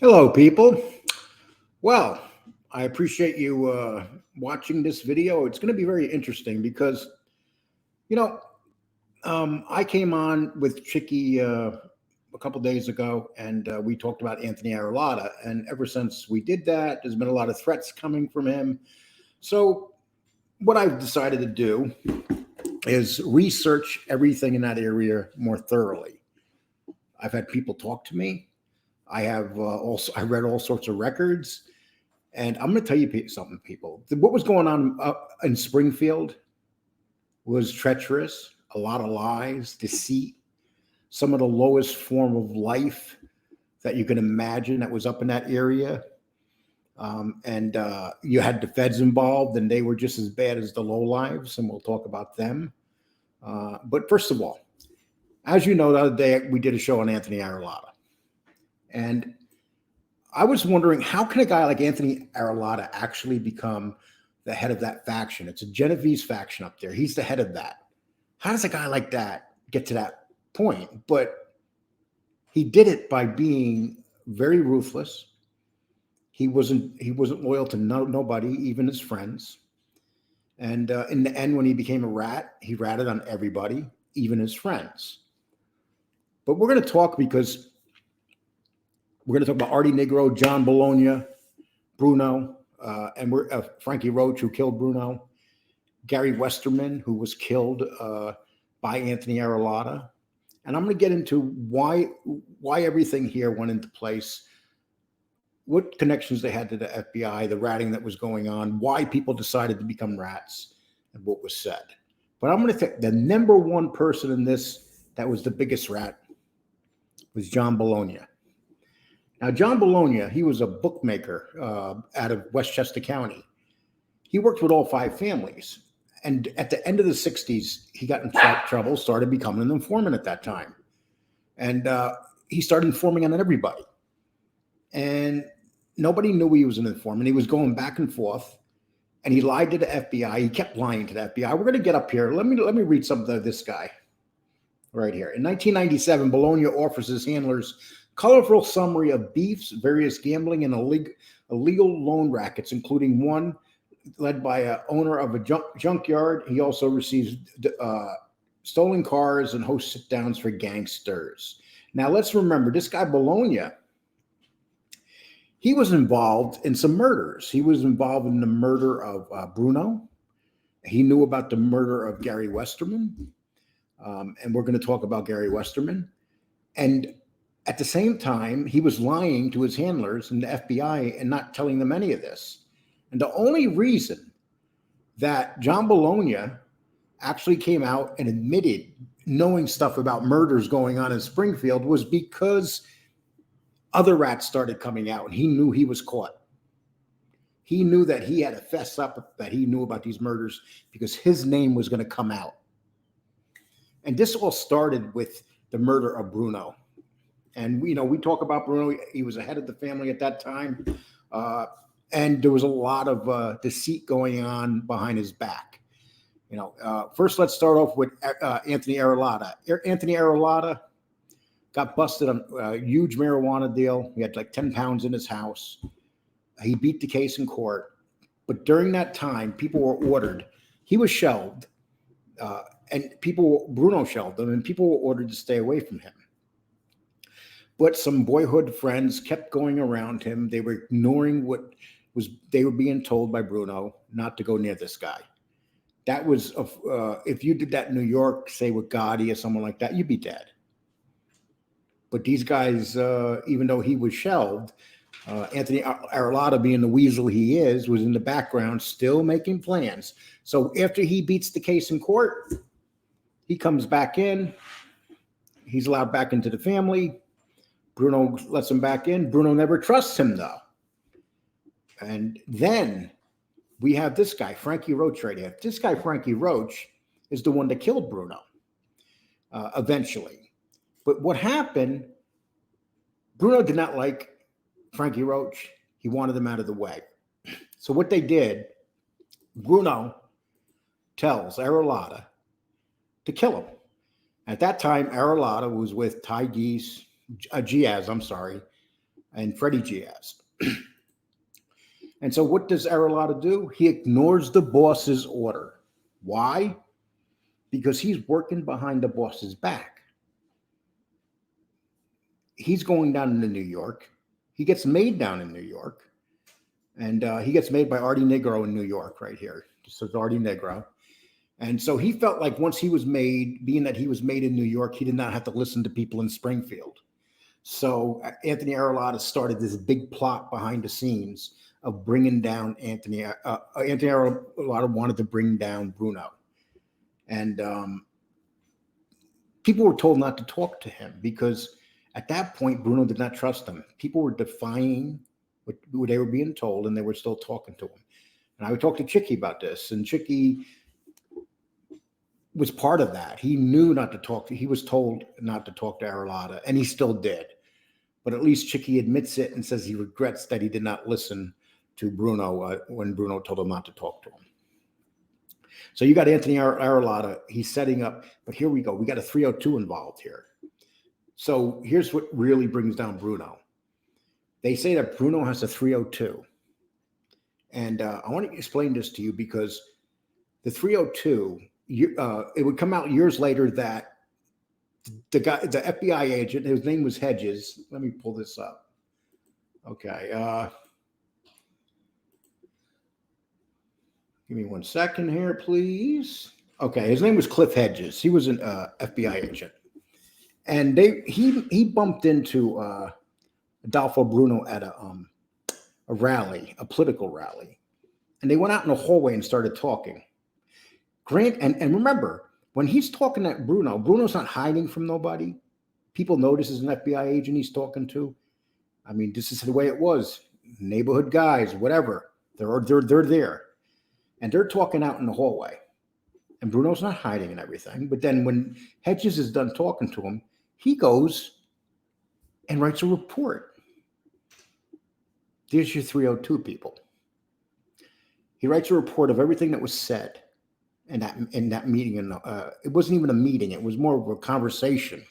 Hello, people. Well, I appreciate you watching this video. It's going to be very interesting because, you know, I came on with Chicky a couple days ago and we talked about Anthony Arillotta. And ever since we did that, there's been a lot of threats coming from him. So, what I've decided to do is research everything in that area more thoroughly. I've had people talk to me. I have I read all sorts of records, and I'm going to tell you something, people. What was going on in Springfield was treacherous, a lot of lies, deceit, some of the lowest form of life that you can imagine that was up in that area. And you had the feds involved, and they were just as bad as the lowlives, and we'll talk about them. But first of all, as you know, the other day we did a show on Anthony Arillotta. And I was wondering, how can a guy like Anthony Arillotta actually become the head of that faction? It's a Genovese faction up there. He's the head of that. How does a guy like that get to that point? But he did it by being very ruthless. He wasn't loyal to nobody, even his friends. And in the end, when he became a rat, he ratted on everybody, even his friends. But we're going to talk because we're going to talk about Artie Negro, John Bologna, Bruno, and we're Frankie Roach, who killed Bruno, Gary Westerman, who was killed by Anthony Arillotta. And I'm going to get into why everything here went into place, what connections they had to the FBI, the ratting that was going on, why people decided to become rats, and what was said. But I'm going to think the number one person in this that was the biggest rat was John Bologna. Now, John Bologna, he was a bookmaker out of Westchester County. He worked with all five families. And at the end of the 60s, he got in trouble, started becoming an informant at that time. And he started informing on everybody. And nobody knew he was an informant. He was going back and forth. And he lied to the FBI. He kept lying to the FBI. We're going to get up here. Let me read something of this guy right here. In 1997, Bologna offers his handlers colorful summary of beefs, various gambling, and illegal loan rackets, including one led by an owner of a junkyard. He also receives stolen cars and hosts sit-downs for gangsters. Now, let's remember, this guy Bologna, he was involved in some murders. He was involved in the murder of Bruno. He knew about the murder of Gary Westerman. And we're going to talk about Gary Westerman. And at the same time, he was lying to his handlers and the FBI and not telling them any of this. And the only reason that John Bologna actually came out and admitted knowing stuff about murders going on in Springfield was because other rats started coming out and he knew he was caught. He knew that he had to fess up that he knew about these murders because his name was going to come out. And this all started with the murder of Bruno. And, we talk about Bruno. He was the head of the family at that time. And there was a lot of deceit going on behind his back. First, let's start off with Anthony Arillotta. Anthony Arillotta got busted on a huge marijuana deal. He had like 10 pounds in his house. He beat the case in court. But during that time, people were ordered. He was shelved. And Bruno shelved him, and people were ordered to stay away from him. But some boyhood friends kept going around him. They were ignoring what they were being told by Bruno not to go near this guy. That was, if you did that in New York, say with Gotti or someone like that, you'd be dead. But these guys, even though he was shelved, Anthony Arillotta, being the weasel he is, was in the background still making plans. So after he beats the case in court, he comes back in. He's allowed back into the family. Bruno lets him back in. Bruno never trusts him, though. And then we have this guy, Frankie Roach, right here. This guy, Frankie Roach, is the one that killed Bruno eventually. But what happened, Bruno did not like Frankie Roach. He wanted him out of the way. So what they did, Bruno tells Arillotta to kill him. At that time, Arillotta was with Giaz, and Freddie Diaz. And so what does Arillotta do? He ignores the boss's order. Why? Because he's working behind the boss's back. He's going down into New York. He gets made down in New York. And he gets made by Artie Negro in New York right here. So it's Artie Negro. And so he felt like once he was made, being that he was made in New York, he did not have to listen to people in Springfield. So Anthony Arillotta started this big plot behind the scenes of bringing down Anthony. Anthony Arillotta wanted to bring down Bruno. And people were told not to talk to him because at that point, Bruno did not trust him. People were defying what they were being told, and they were still talking to him. And I would talk to Chicky about this, and Chicky was part of that. He knew not to talk. He was told not to talk to Arillotta, and he still did. But at least Chicky admits it and says he regrets that he did not listen to Bruno when Bruno told him not to talk to him. So you got Anthony Arillotta. He's setting up, but here we go. We got a 302 involved here. So here's what really brings down Bruno. They say that Bruno has a 302. And I want to explain this to you because the 302, it would come out years later that the FBI agent, his name was Hedges. Let me pull this up. Okay. Give me 1 second here, please. Okay. His name was Cliff Hedges. He was an FBI agent. And he bumped into Adolfo Bruno at a rally, a political rally. And they went out in the hallway and started talking. Grant, and remember, when he's talking at Bruno's not hiding from nobody. People notice he's an FBI agent he's talking to. I mean, this is the way it was. Neighborhood guys, whatever. They're there. And they're talking out in the hallway. And Bruno's not hiding and everything. But then when Hedges is done talking to him, he goes and writes a report. There's your 302 people. He writes a report of everything that was said in that meeting. And it wasn't even a meeting. It was more of a conversation.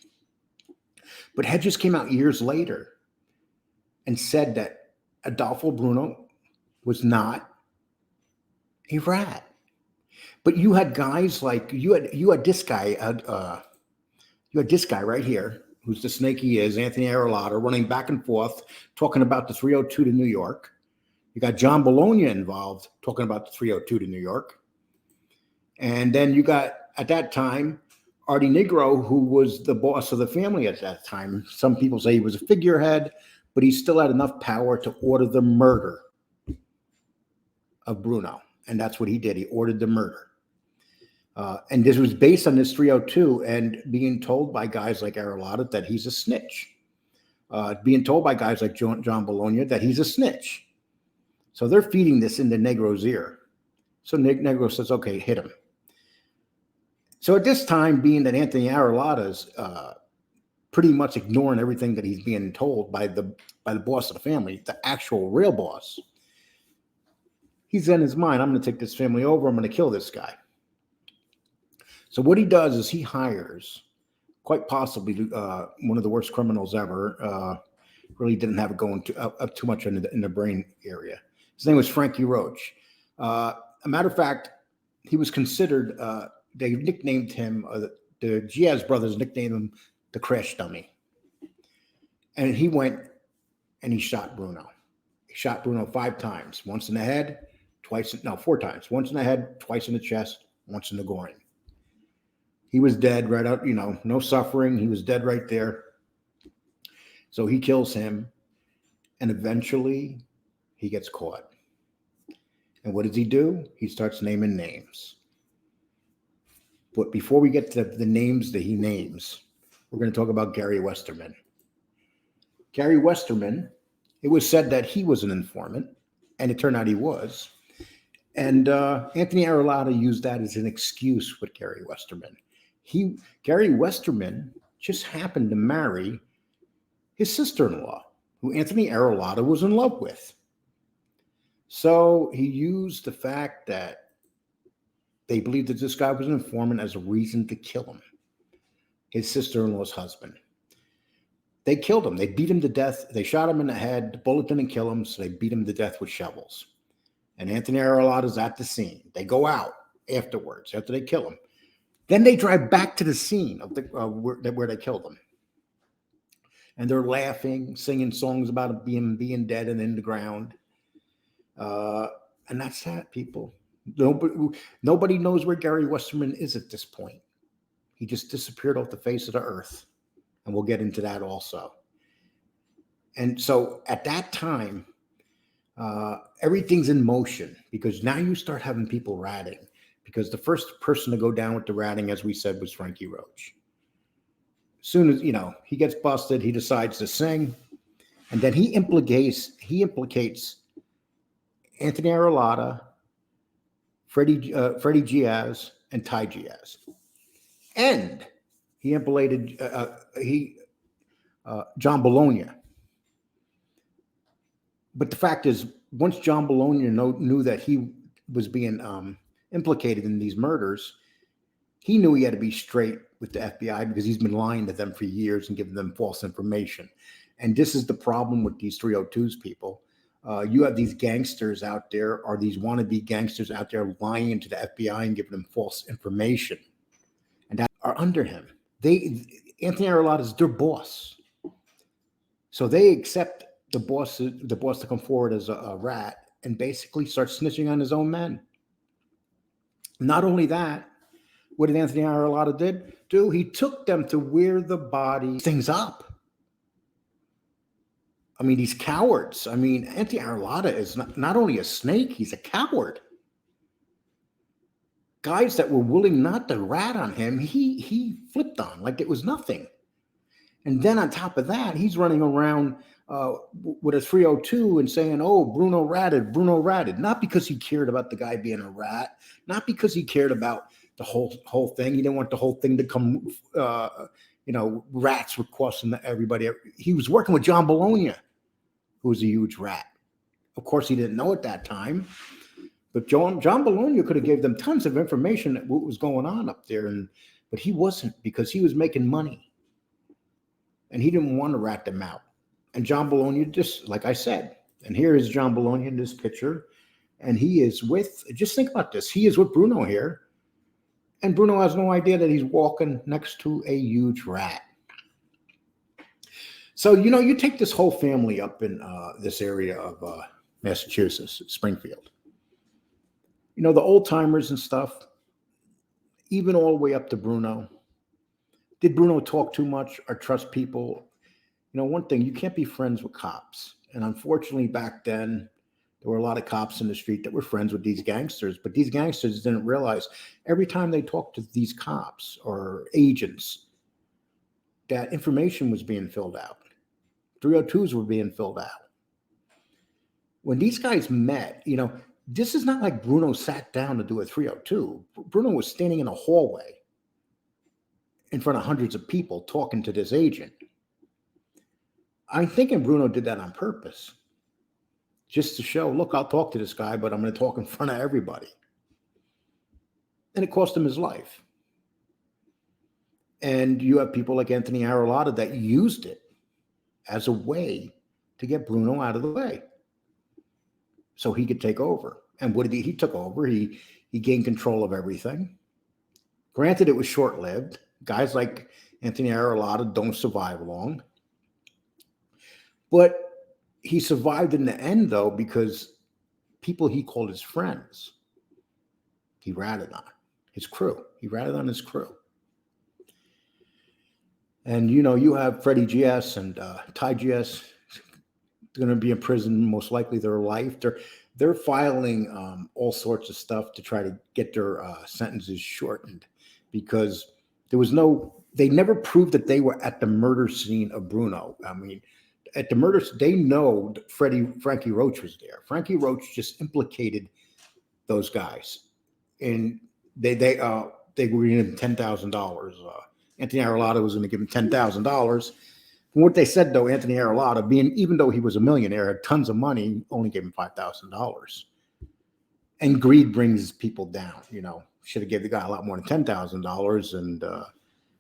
But Hedges came out years later and said that Adolfo Bruno was not a rat. But you had guys like you had this guy. You had this guy right here, who's the snake he is, Anthony Arillotta, running back and forth, talking about the 302 to New York. You got John Bologna involved, talking about the 302 to New York. And then you got, at that time, Artie Negro, who was the boss of the family at that time. Some people say he was a figurehead, but he still had enough power to order the murder of Bruno. And that's what he did. He ordered the murder. And this was based on this 302 and being told by guys like Arillotta that he's a snitch. Being told by guys like John Bologna that he's a snitch. So they're feeding this into Negro's ear. So Negro says, okay, hit him. So at this time, being that Anthony Arillotta's pretty much ignoring everything that he's being told by the boss of the family, the actual real boss, he's in his mind, I'm going to take this family over. I'm going to kill this guy. So what he does is he hires, quite possibly one of the worst criminals ever. Really didn't have it going up too much in the brain area. His name was Frankie Roach. A matter of fact, he was considered. They nicknamed him. The Diaz brothers nicknamed him the Crash Dummy. And he went and he shot Bruno. He shot Bruno 5 times. Once in the head, 4 times. Once in the head, twice in the chest, once in the groin. He was dead right out, no suffering. He was dead right there. So he kills him. And eventually he gets caught. And what does he do? He starts naming names. But before we get to the names that he names, we're going to talk about Gary Westerman. Gary Westerman, it was said that he was an informant, and it turned out he was. And Anthony Arillotta used that as an excuse with Gary Westerman. Gary Westerman just happened to marry his sister-in-law, who Anthony Arillotta was in love with. So he used the fact that they believed that this guy was an informant as a reason to kill him, his sister-in-law's husband. They killed him. They beat him to death. They shot him in the head. The bullet didn't kill him, so they beat him to death with shovels. And Anthony Arillotta is at the scene. They go out afterwards, after they kill him. Then they drive back to the scene of where they killed him. And they're laughing, singing songs about him being dead and in the ground. And that's that, people. Nobody knows where Gary Westerman is at this point. He just disappeared off the face of the earth. And we'll get into that also. And so at that time, everything's in motion, because now you start having people ratting, because the first person to go down with the ratting, as we said, was Frankie Roach. As soon as, he gets busted, he decides to sing, and then he implicates Anthony Arillotta, Freddie Giaz, and Ty Giaz. And he implicated John Bologna. But the fact is, once John Bologna knew that he was being implicated in these murders, he knew he had to be straight with the FBI, because he's been lying to them for years and giving them false information. And this is the problem with these 302s, people. You have these gangsters out there, or these wannabe gangsters out there, lying to the FBI and giving them false information, and that are under him. Anthony Arillotta is their boss, so they accept the boss to come forward as a rat and basically start snitching on his own men. Not only that, what did Anthony Arillotta do? He took them to where the body things up. I mean, these cowards. I mean, Anthony Arillotta is not only a snake, he's a coward. Guys that were willing not to rat on him, he flipped on like it was nothing. And then on top of that, he's running around with a 302 and saying, "Oh, Bruno ratted," not because he cared about the guy being a rat, not because he cared about the whole thing. He didn't want the whole thing to come, rats were crossing everybody. He was working with John Bologna, who was a huge rat. Of course, he didn't know at that time, but John Bologna could have gave them tons of information that what was going on up there, but he wasn't, because he was making money, and he didn't want to rat them out. And John Bologna, just like I said, and here is John Bologna in this picture, and he is with, just think about this, he is with Bruno here, and Bruno has no idea that he's walking next to a huge rat. So, you take this whole family up in this area of Massachusetts, Springfield. The old timers and stuff, even all the way up to Bruno. Did Bruno talk too much or trust people? One thing, you can't be friends with cops. And unfortunately, back then, there were a lot of cops in the street that were friends with these gangsters, but these gangsters didn't realize every time they talked to these cops or agents, that information was being filled out. 302s were being filled out. When these guys met, this is not like Bruno sat down to do a 302. Bruno was standing in a hallway in front of hundreds of people talking to this agent. I'm thinking Bruno did that on purpose, just to show, look, I'll talk to this guy, but I'm going to talk in front of everybody. And it cost him his life. And you have people like Anthony Arillotta that used it as a way to get Bruno out of the way so he could take over. And what did he took over? He gained control of everything. Granted, it was short-lived. Guys like Anthony Arillotta don't survive long. But he survived in the end, though, because people he called his friends, he ratted on. His crew. He ratted on his crew. And, you have Freddie Giaz and Ty Giaz going to be in prison most likely their life. They're filing all sorts of stuff to try to get their sentences shortened, because they never proved that they were at the murder scene of Bruno. I mean, at the murder, they know that Frankie Roach was there. Frankie Roach just implicated those guys, and they were going to give him $10,000. Anthony Arillotta was going to give him $10,000. From what they said, though, Anthony Arillotta, even though he was a millionaire, had tons of money, only gave him $5,000. And greed brings people down. Should have gave the guy a lot more than $10,000. And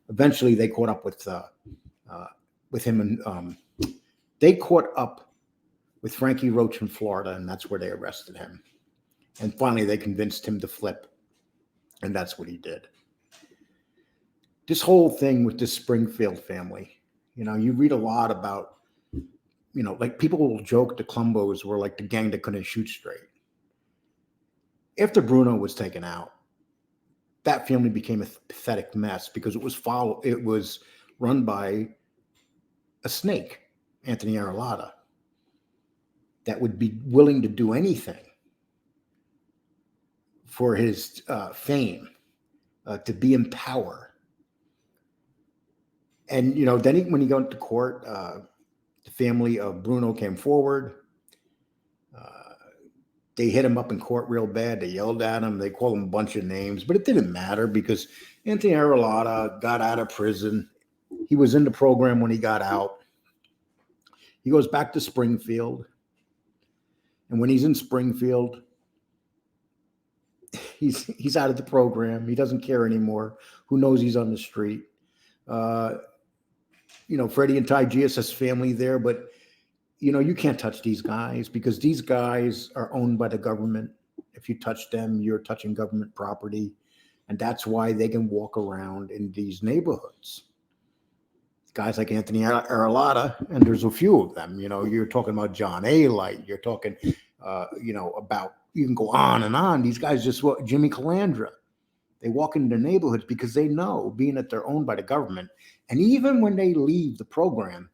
eventually, they caught up with with him, and they caught up with Frankie Roach in Florida, and that's where they arrested him. And finally, they convinced him to flip, and that's what he did. This whole thing with this Springfield family, you read a lot about, like people will joke the Columbos were like the gang that couldn't shoot straight. After Bruno was taken out, that family became a pathetic mess because it was run by a snake, Anthony Arillotta, that would be willing to do anything for his fame, to be in power. And, then when he got to court, the family of Bruno came forward. They hit him up in court real bad. They yelled at him. They called him a bunch of names, but it didn't matter because Anthony Arillotta got out of prison. He was in the program when he got out. He goes back to Springfield. And when he's in Springfield, he's out of the program. He doesn't care anymore. Who knows he's on the street? Freddie and Ty Gia's family there, but you can't touch these guys because these guys are owned by the government. If you touch them, you're touching government property. And that's why they can walk around in these neighborhoods. Guys like Anthony Arillotta, and there's a few of them. You're talking about John A. Light. You're talking, about, you can go on and on. These guys Jimmy Calandra. They walk into their neighborhoods because they know, being that they're owned by the government, and even when they leave the program,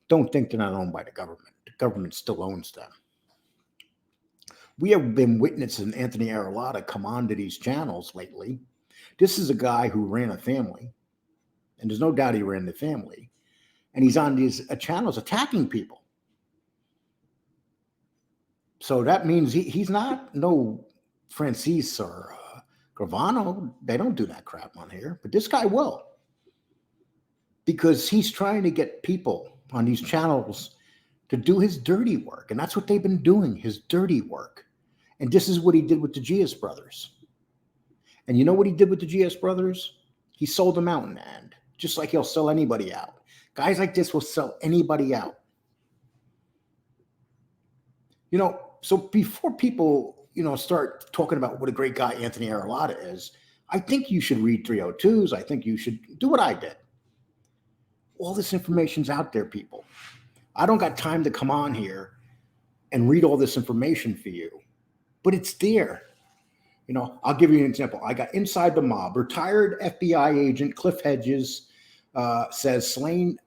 don't think they're not owned by the government. The government still owns them. We have been witnessing Anthony Arillotta come onto these channels lately. This is a guy who ran a family, and there's no doubt he ran the family, and he's on these channels attacking people. So that means he's not no Francis or Gravano. They don't do that crap on here, but this guy will, because he's trying to get people on these channels to do his dirty work. And that's what they've been doing, his dirty work. And this is what he did with the Gia's brothers. And you know what he did with the Gia's brothers? He sold them out in the end, just like he'll sell anybody out. Guys like this will sell anybody out. So before people, start talking about what a great guy Anthony Arillotta is, I think you should read 302s. I think you should do what I did. All this information's out there, people. I don't got time to come on here and read all this information for you, but it's there. I'll give you an example. I got Inside the Mob. Retired FBI agent Cliff Hedges says slain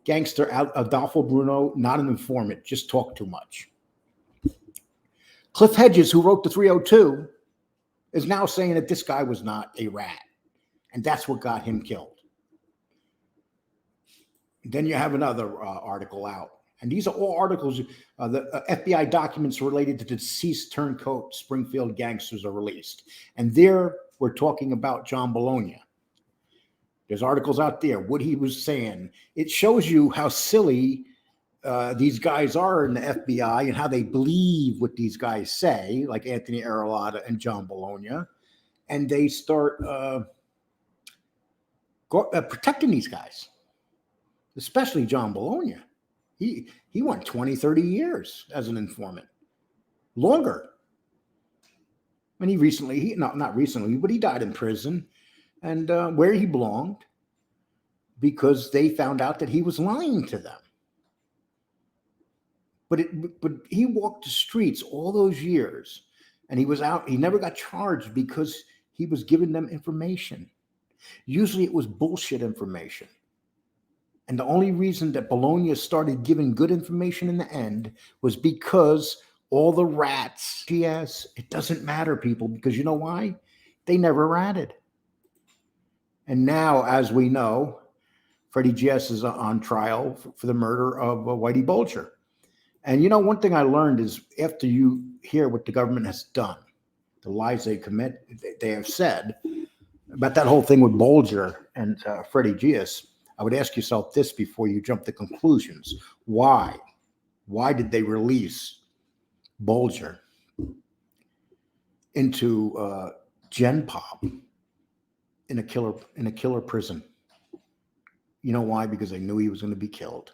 gangster Adolfo Bruno, not an informant, just talk too much. Cliff Hedges, who wrote the 302, is now saying that this guy was not a rat, and that's what got him killed. Then you have another article out. And these are all articles, the FBI documents related to the deceased turncoat Springfield gangsters are released. And there we're talking about John Bologna. There's articles out there, what he was saying. It shows you how silly these guys are in the FBI and how they believe what these guys say, like Anthony Arillotta and John Bologna. And they start protecting these guys. Especially John Bologna. He went 20, 30 years as an informant. Longer. And not recently, but he died in prison. And where he belonged, because they found out that he was lying to them. But he walked the streets all those years, and he was out. He never got charged because he was giving them information. Usually it was bullshit information. And the only reason that Bologna started giving good information in the end was because all the rats, yes, it doesn't matter, people, because you know why? They never ratted. And now, as we know, Freddie Gias is on trial for the murder of Whitey Bulger. And one thing I learned is after you hear what the government has done, the lies they commit, they have said about that whole thing with Bulger and Freddie Gias, I would ask yourself this before you jump to conclusions. Why? Why did they release Bulger into Gen Pop in a killer prison? You know why? Because they knew he was going to be killed.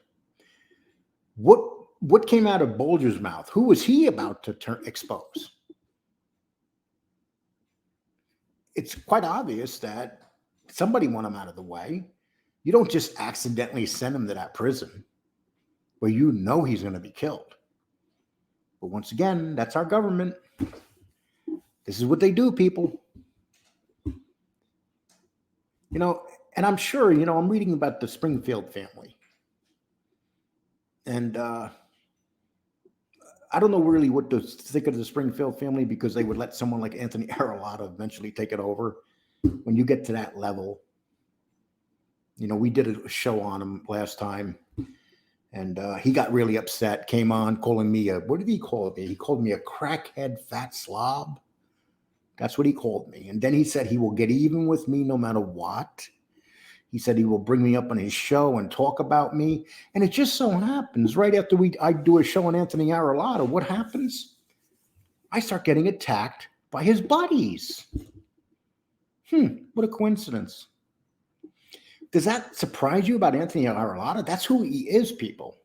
What came out of Bulger's mouth? Who was he about to expose? It's quite obvious that somebody want him out of the way. You don't just accidentally send him to that prison where you know he's going to be killed. But once again, that's our government. This is what they do, people. You know, and I'm sure, you know, I'm reading about the Springfield family. And I don't know really what to think of the Springfield family, because they would let someone like Anthony Arillotta eventually take it over. When you get to that level, you know, we did a show on him last time, and he got really upset, came on calling me what did he call me? He called me a crackhead fat slob. That's what he called me. And then he said he will get even with me no matter what. He said he will bring me up on his show and talk about me. And it just so happens, right after I do a show on Anthony Arillotta, what happens? I start getting attacked by his buddies. What a coincidence. Does that surprise you about Anthony Arillotta? That's who he is, people.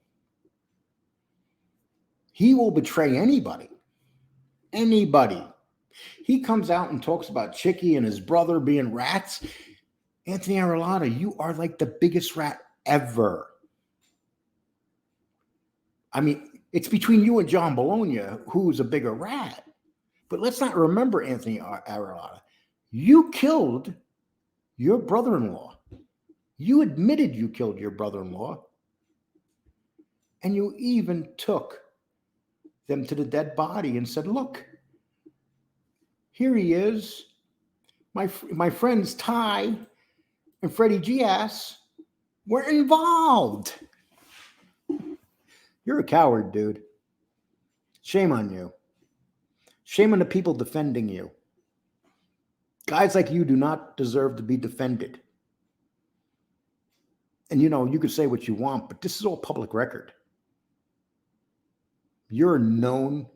He will betray anybody. Anybody. He comes out and talks about Chicky and his brother being rats. Anthony Arillotta, you are like the biggest rat ever. I mean, it's between you and John Bologna who's a bigger rat. But let's not remember, Anthony Arillotta, you killed your brother-in-law. You admitted you killed your brother-in-law. And you even took them to the dead body and said, look, here he is. My friends Ty and Freddie Gias were involved. You're a coward, dude. Shame on you. Shame on the people defending you. Guys like you do not deserve to be defended. And you know, you can say what you want, but this is all public record. You're known.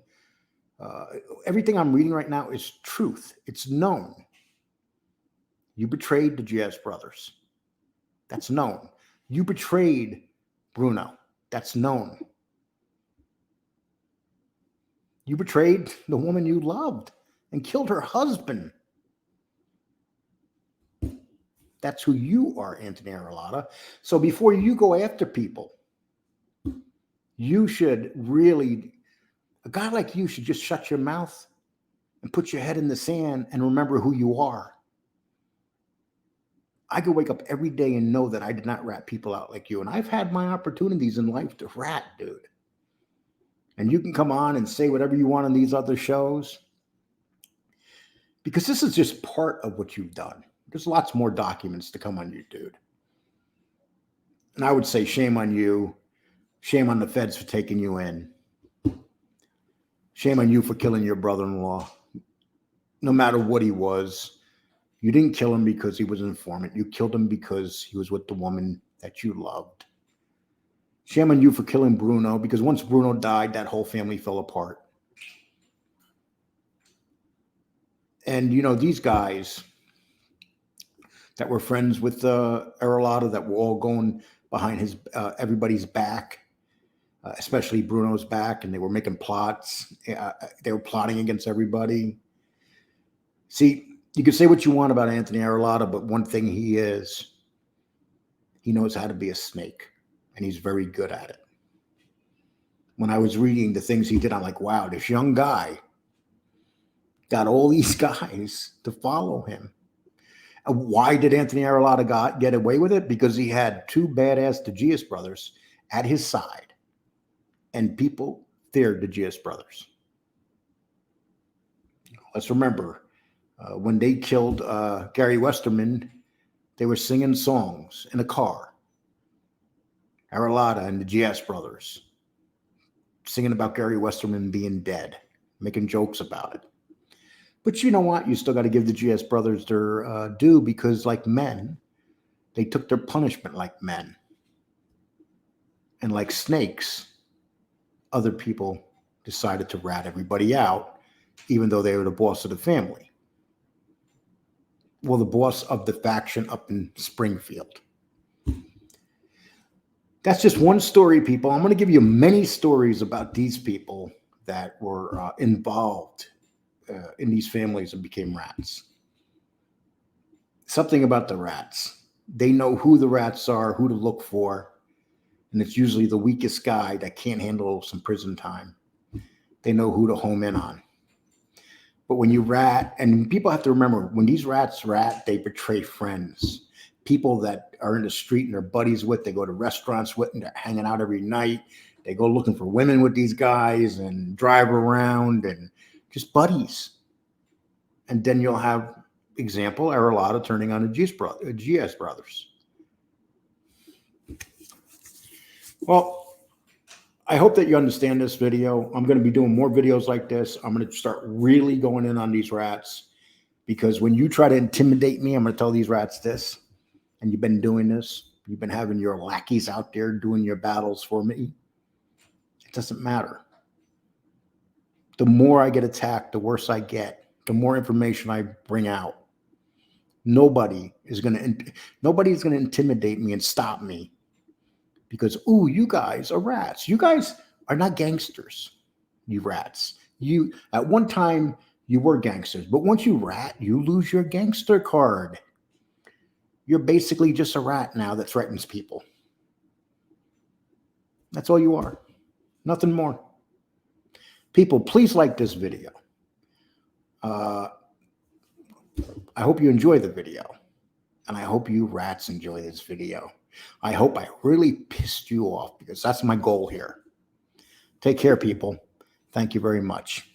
Everything I'm reading right now is truth. It's known. You betrayed the Gias brothers. That's known. You betrayed Bruno. That's known. You betrayed the woman you loved and killed her husband. That's who you are, Anthony Arillotta. So before you go after people, you should really, a guy like you should just shut your mouth and put your head in the sand and remember who you are. I could wake up every day and know that I did not rat people out like you. And I've had my opportunities in life to rat, dude. And you can come on and say whatever you want on these other shows, because this is just part of what you've done. There's lots more documents to come on you, dude. And I would say shame on you. Shame on the feds for taking you in. Shame on you for killing your brother-in-law. No matter what he was, you didn't kill him because he was an informant. You killed him because he was with the woman that you loved. Shame on you for killing Bruno, because once Bruno died, that whole family fell apart. And, you know, these guys that were friends with Arillotta, that were all going behind everybody's back, especially Bruno's back, and they were making plots. They were plotting against everybody. See, you can say what you want about Anthony Arillotta, but one thing he knows how to be a snake, and he's very good at it. When I was reading the things he did, I'm like, wow, this young guy got all these guys to follow him. Why did Anthony Arillotta get away with it? Because he had two badass Gias brothers at his side, and people feared the Gias brothers. Let's remember, when they killed Gary Westerman, they were singing songs in a car. Arillotta and the Gias brothers singing about Gary Westerman being dead, making jokes about it. But you know what? You still got to give the Gias brothers their due, because like men, they took their punishment like men. And like snakes, other people decided to rat everybody out, even though they were the boss of the family. Well, the boss of the faction up in Springfield. That's just one story, people. I'm going to give you many stories about these people that were involved in these families and became rats. Something about the rats. They know who the rats are, who to look for, and it's usually the weakest guy that can't handle some prison time. They know who to home in on. But when you rat, and people have to remember, when these rats rat, they betray friends. People that are in the street and they're buddies with, they go to restaurants with, and they're hanging out every night. They go looking for women with these guys and drive around and just buddies. And then you'll have, example, Arillotta turning on the GS brothers. Well, I hope that you understand this video. I'm going to be doing more videos like this. I'm going to start really going in on these rats, because when you try to intimidate me, I'm going to tell these rats this, and you've been doing this. You've been having your lackeys out there doing your battles for me. It doesn't matter. The more I get attacked, the worse I get, the more information I bring out. Nobody's going to intimidate me and stop me. Because, ooh, you guys are rats. You guys are not gangsters, you rats. You, at one time, you were gangsters. But once you rat, you lose your gangster card. You're basically just a rat now that threatens people. That's all you are. Nothing more. People, please like this video. I hope you enjoy the video. And I hope you rats enjoy this video. I hope I really pissed you off, because that's my goal here. Take care, people. Thank you very much.